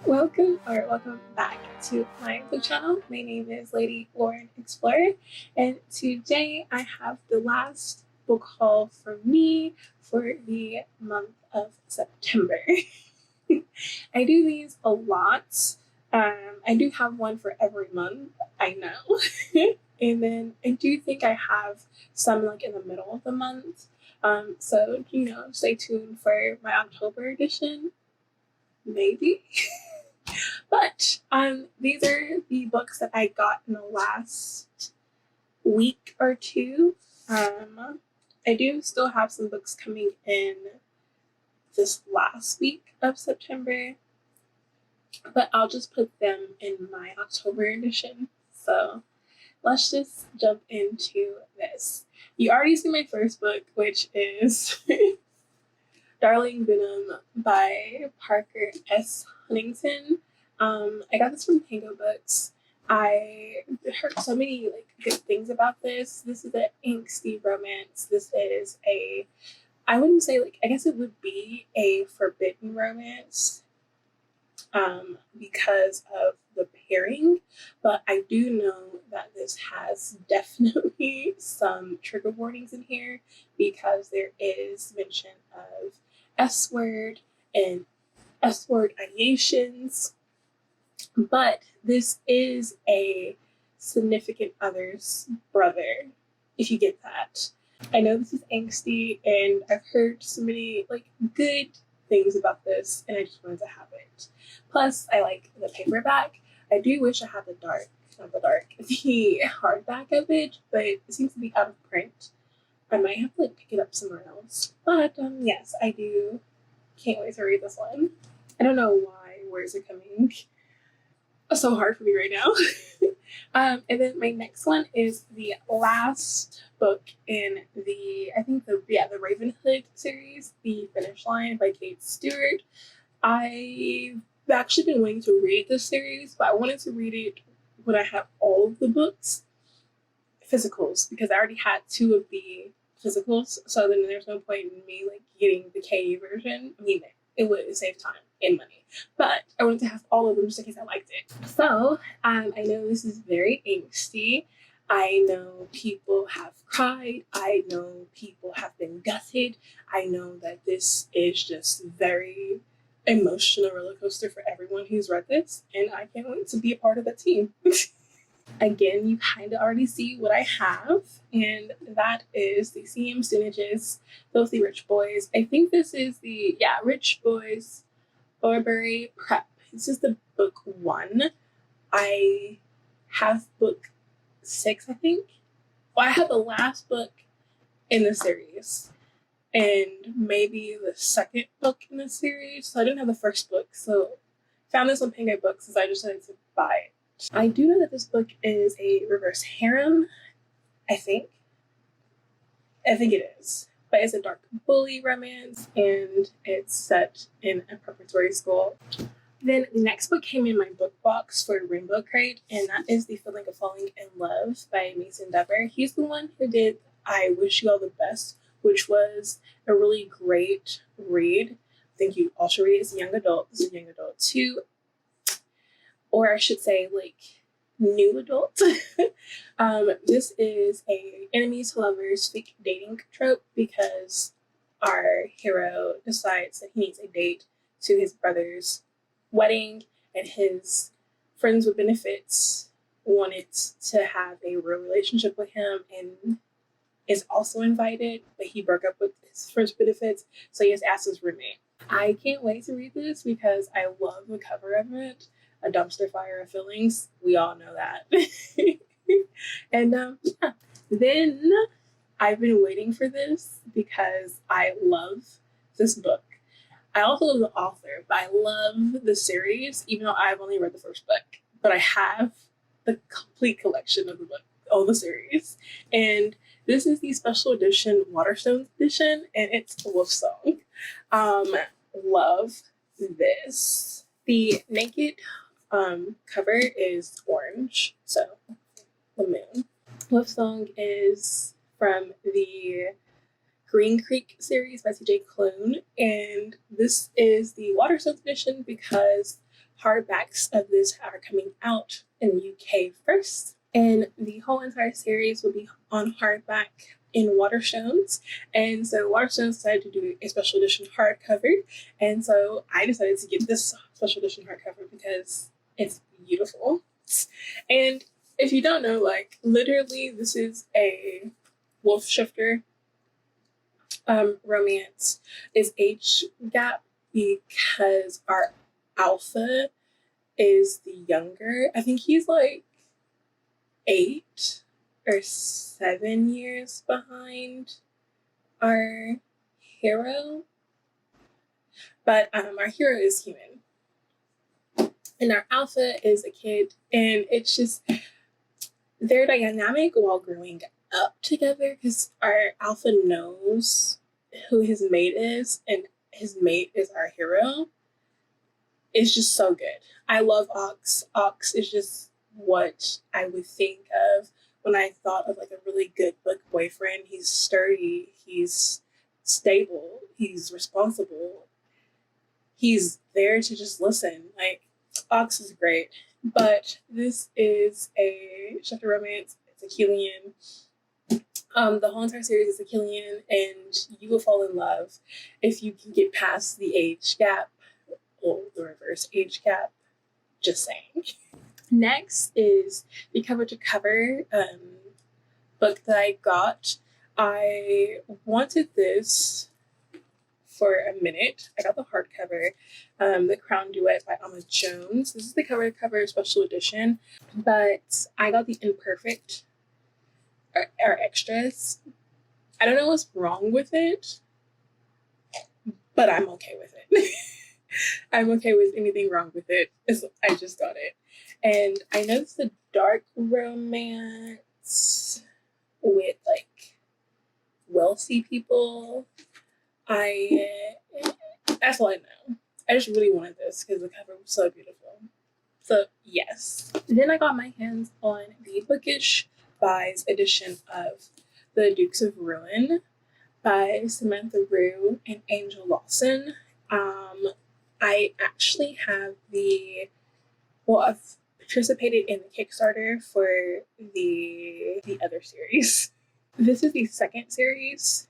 Welcome back to my YouTube channel. My name is Lady Lauren Explorer, and today I have the last book haul for me for the month of September. I do these a lot. I do have one for every month, I know. And then I do think I have some like in the middle of the month. So, stay tuned for my October edition. Maybe. But these are the books that I got in the last week or two. I do still have some books coming in this last week of September, but I'll just put them in my October edition. So let's just jump into this. You already see my first book, which is Darling Venom by Parker S. Huntington. I got this from PangoBooks. I heard so many good things about this. This is an angsty romance. This is I wouldn't say I guess it would be a forbidden romance because of the pairing, but I do know that this has definitely some trigger warnings in here because there is mention of S-word and S-word ideations. But this is a significant other's brother, if you get that. I know this is angsty, and I've heard so many good things about this, and I just wanted to have it. Plus, I like the paperback. I do wish I had the hardback of it, but it seems to be out of print. I might have to pick it up somewhere else. But yes, I do. Can't wait to read this one. I don't know why words are coming so hard for me right now. And then my next one is the last book in the Ravenhood series, The Finish Line by Kate Stewart. I've actually been waiting to read this series, but I wanted to read it when I have all of the books physicals, because I already had two of the physicals, so then there's no point in me getting the KU version. I mean, it would save time and money, but I wanted to have all of them just in case I liked it. So I know this is very angsty. I know people have cried. I know people have been gutted. I know that this is just very emotional roller coaster for everyone who's read this, and I can't wait to be a part of that team. Again, you kind of already see what I have, and that is the C.M. Stoonage's Filthy Rich Boys. I think this is the, Rich Boys Burberry Prep. This is the book 1. I have book 6, I think. Well, I have the last book in the series, and maybe the second book in the series. So I didn't have the first book, so found this on PangoBooks, so I decided to buy it. I do know that this book is a reverse harem, I think it is, but it's a dark bully romance, and it's set in a preparatory school. Then the next book came in my book box for Rainbow Crate, and that is The Feeling of Falling in Love by Mason Dever. He's the one who did I Wish You All the Best, which was a really great read. I think you all should read it as a young adult. This is a young adult too. Or I should say new adult. This is a enemies to lovers fake dating trope, because our hero decides that he needs a date to his brother's wedding, and his friends with benefits wanted to have a real relationship with him and is also invited, but he broke up with his friends with benefits, so he has asked his roommate. I can't wait to read this because I love the cover of it. A dumpster fire of feelings. We all know that. And then I've been waiting for this because I love this book. I also love the author, but I love the series, even though I've only read the first book. But I have the complete collection of the book, all the series. And this is the special edition, Waterstones edition, and it's Wolfsong. Love this. The naked cover is orange, so the moon. Wolfsong is from the Green Creek series by C.J. Clune, and this is the Waterstones edition because hardbacks of this are coming out in the UK first, and the whole entire series will be on hardback in Waterstones. And so Waterstones decided to do a special edition hardcover, and so I decided to get this special edition hardcover because it's beautiful. And if you don't know, like, literally this is a wolf shifter romance. Is age gap because our alpha is the younger. I think he's like 8 or 7 years behind our hero. But our hero is human. And our alpha is a kid. And it's just their dynamic while growing up together, because our alpha knows who his mate is, and his mate is our hero. It's just so good. I love Ox. Ox is just what I would think of when I thought of like a really good book boyfriend. He's sturdy, he's stable, he's responsible, he's there to just listen. Like, Ox is great. But this is a shifter romance. It's a Killian. The whole entire series is a Killian, and you will fall in love if you can get past the age gap, or the reverse age gap. Just saying. Next is the cover to cover book that I got. I wanted this for a minute. I got the hardcover, the Crown Duet by Emma Jones. This is the cover to cover special edition, but I got the imperfect or extras. I don't know what's wrong with it, but I'm okay with it. I'm okay with anything wrong with it. I just got it. And I know it's a dark romance with like wealthy people. That's all I know. I just really wanted this because the cover was so beautiful. So yes. Then I got my hands on the Bookish Buys edition of The Dukes of Ruin by Samantha Rue and Angel Lawson. I actually have I've participated in the Kickstarter for the other series. This is the second series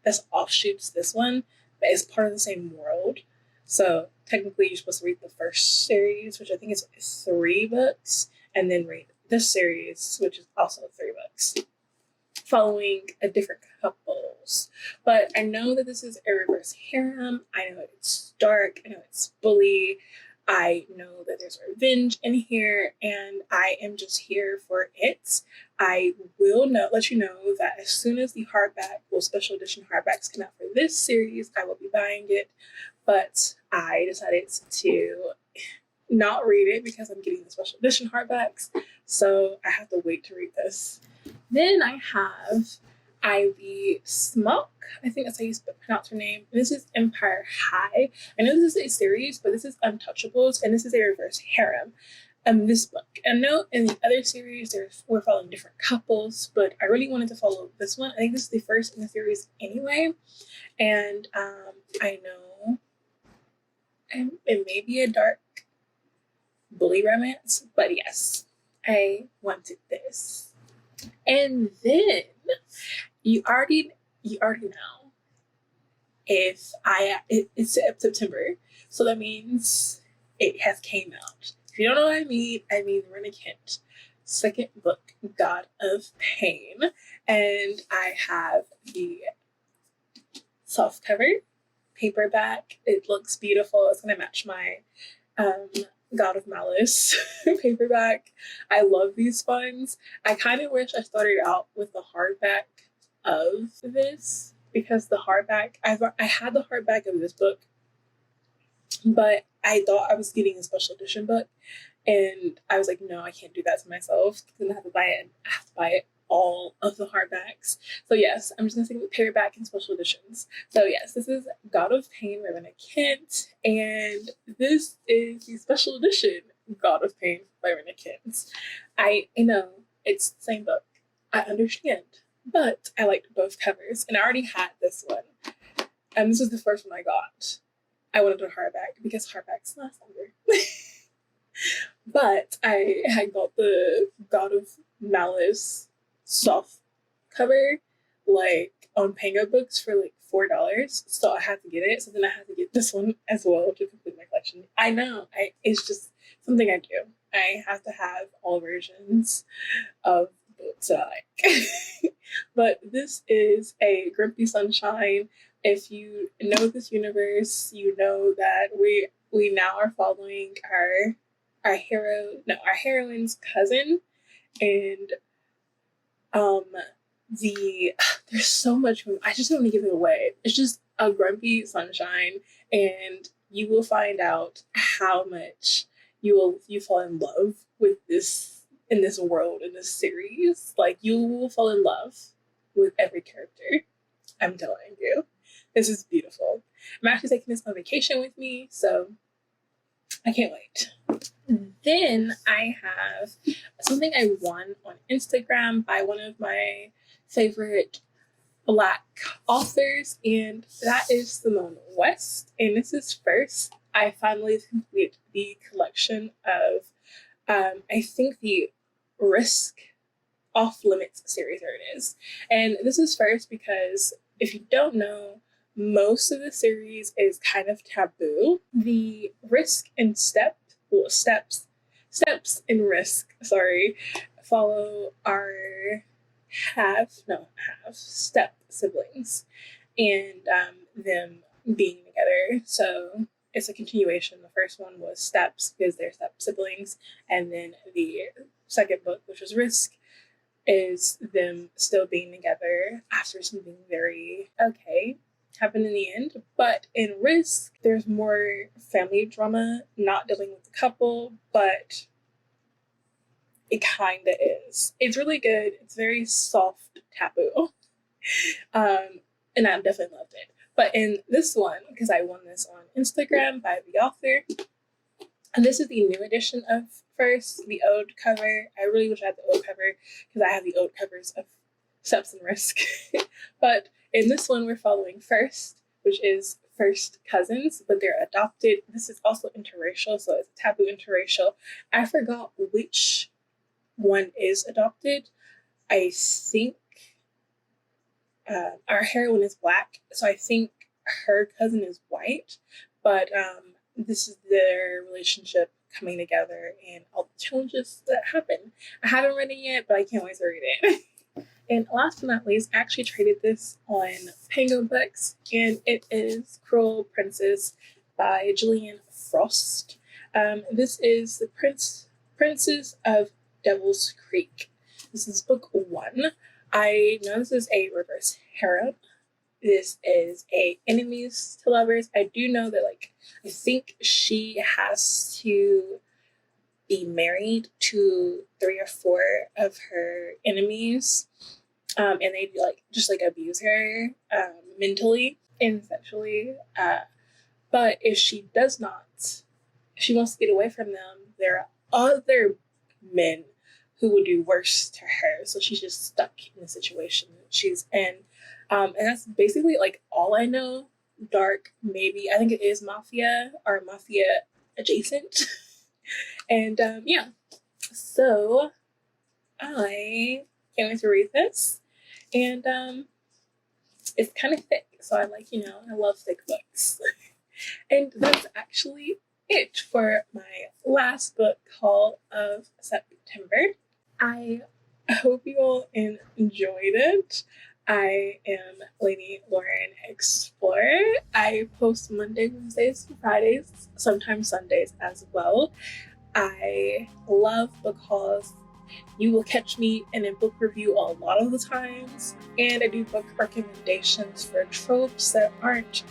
that's offshoots this one, but it's part of the same world. So technically you're supposed to read the first series, which I think is 3 books, and then read this series, which is also 3 books, following a different couples. But I know that this is a reverse harem. I know it's dark. I know it's bully. I know that there's revenge in here, and I am just here for it. I will let you know that as soon as the special edition hardbacks come out for this series, I will be buying it. But I decided to not read it because I'm getting the special edition hardbacks, so I have to wait to read this. Then I have Ivy Smock. I think that's how you pronounce her name. This is Empire High. I know this is a series, but this is Untouchables, and this is a reverse harem. This book. I know in the other series we're following different couples, but I really wanted to follow this one. I think this is the first in the series anyway, and I know it may be a dark bully romance, but yes, I wanted this. And then you already know it's September, so that means it has came out. If you don't know what I mean Rena Kent, second book, God of Pain, and I have the softcover paperback. It looks beautiful. It's gonna match my God of Malice paperback. I love these funds. I kind of wish I started out with the hardback of this, because the hardback, I had the hardback of this book, but I thought I was getting a special edition book, and I was like, no, I can't do that to myself because I have to buy it. I have to buy it all of the hardbacks. So yes, I'm just gonna stick with paperback and special editions. So yes, this is God of Pain by Rena Kent, and this is the special edition God of Pain by Rena Kent. I know it's the same book. I understand, but I liked both covers, and I already had this one. And this is the first one I got I wanted a hardback because hardbacks last longer. But I got the God of Malice soft cover like on PangoBooks for like $4, so I had to get it. So then I had to get this one as well to complete my collection. I know, it's just something I do. I have to have all versions of books that I like. But this is a Grumpy Sunshine. If you know this universe, you know that we now are following our heroine's cousin, and there's so much. I just don't want to give it away. It's just a Grumpy Sunshine, and you will find out how much you fall in love with this in this world, in this series. Like, you will fall in love with every character. I'm telling you, this is beautiful. I'm actually taking this on vacation with me, so I can't wait. Then I have something I won on Instagram by one of my favorite Black authors, and that is Simone West. And this is first. I finally completed the collection of, I think the Risk Off Limits series. There it is. And this is first because if you don't know, most of the series is kind of taboo. The Risk and Steps in Risk, follow our half step siblings and them being together. So it's a continuation. The first one was Steps because they're step siblings, and then the second book, which was Risk, is them still being together after something very okay happened in the end. But in Risk, there's more family drama, not dealing with the couple, but it kind of is. It's really good. It's very soft taboo. And I definitely loved it. But in this one, because I won this on Instagram by the author, and this is the new edition of First, the old cover. I really wish I had the old cover because I have the old covers of Steps and Risk. But in this one, we're following First, which is first cousins, but they're adopted. This is also interracial, so it's a taboo interracial. I forgot which one is adopted. I think our heroine is Black, so I think her cousin is white, but this is their relationship coming together and all the challenges that happen. I haven't read it yet, but I can't wait to read it. And last but not least, I actually traded this on PangoBooks, and it is Cruel Princess by Gillian Frost. This is the Princes of Devil's Creek. This is book 1. I know this is a reverse harem. This is a enemies to lovers. I do know that, I think she has to be married to 3 or 4 of her enemies. And they just abuse her mentally and sexually. But if she does not, if she wants to get away from them, there are other men who will do worse to her. So she's just stuck in the situation that she's in. And that's basically all I know. Dark, maybe. I think it is mafia or mafia adjacent. And yeah. So I can't wait to read this. And it's kind of thick. So I love thick books. And that's actually it for my last book haul of September. I hope you all enjoyed it. I am Lady Lauren Explorer. I post Mondays, Wednesdays, Fridays, sometimes Sundays as well. I love book hauls. You will catch me in a book review a lot of the times, and I do book recommendations for tropes that aren't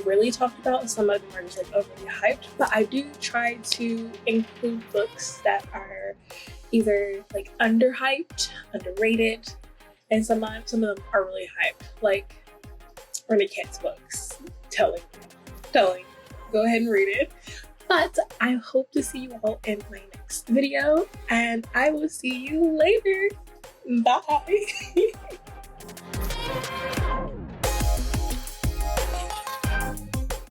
really talked about. Some of them are just overly hyped, but I do try to include books that are either underhyped, underrated, and some of them are really hyped, like Renee Katz's books. Telling, go ahead and read it. But I hope to see you all in my next video, and I will see you later. Bye.